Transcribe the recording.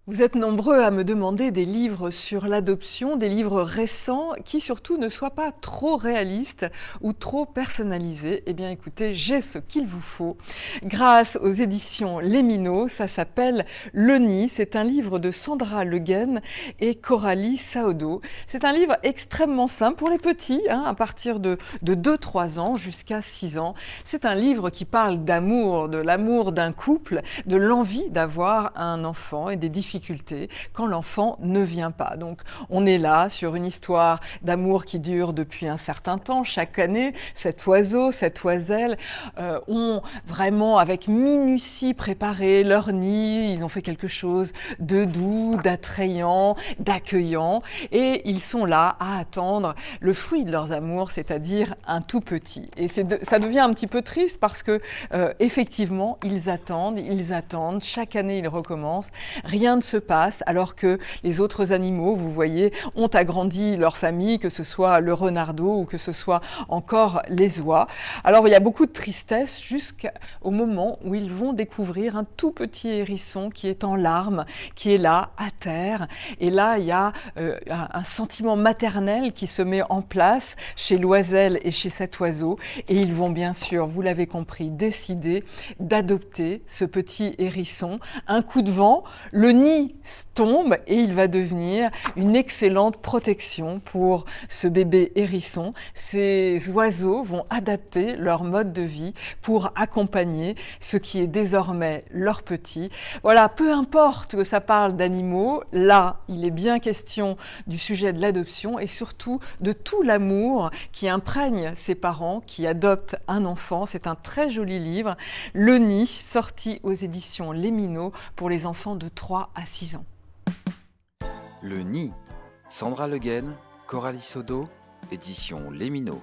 Vous êtes nombreux à me demander des livres sur l'adoption, des livres récents qui surtout ne soient pas trop réalistes ou trop personnalisés. Eh bien écoutez, j'ai ce qu'il vous faut. Grâce aux éditions Les Minots, ça s'appelle Le Nid. C'est un livre de Sandra Le Guen et Coralie Saodo. C'est un livre extrêmement simple pour les petits, à partir de 2-3 ans jusqu'à 6 ans. C'est un livre qui parle d'amour, de l'amour d'un couple, de l'envie d'avoir un enfant et des difficultés quand l'enfant ne vient pas. Donc on est là sur une histoire d'amour qui dure depuis un certain temps. Chaque année, cet oiseau, cette oiselle ont vraiment avec minutie préparé leur nid. Ils ont fait quelque chose de doux, d'attrayant, d'accueillant et ils sont là à attendre le fruit de leurs amours, c'est-à-dire un tout petit. Et ça devient un petit peu triste parce que effectivement, ils attendent, chaque année ils recommencent, rien ne se passe alors que les autres animaux, vous voyez, ont agrandi leur famille, que ce soit le renardeau ou que ce soit encore les oies. Alors il y a beaucoup de tristesse jusqu'au moment où ils vont découvrir un tout petit hérisson qui est en larmes, qui est là, à terre. Et là, il y a un sentiment maternel qui se met en place chez l'oiselle et chez cet oiseau. Et ils vont bien sûr, vous l'avez compris, décider d'adopter ce petit hérisson. Un coup de vent, le nid tombe et il va devenir une excellente protection pour ce bébé hérisson. Ces oiseaux vont adapter leur mode de vie pour accompagner ce qui est désormais leur petit. Voilà, peu importe que ça parle d'animaux, là, il est bien question du sujet de l'adoption et surtout de tout l'amour qui imprègne ces parents qui adoptent un enfant. C'est un très joli livre, Le Nid, sorti aux éditions Les Minots pour les enfants de 3 à 6 ans. Le Nid, Sandra Le Guen, Coralie Saodo, édition Les Minots.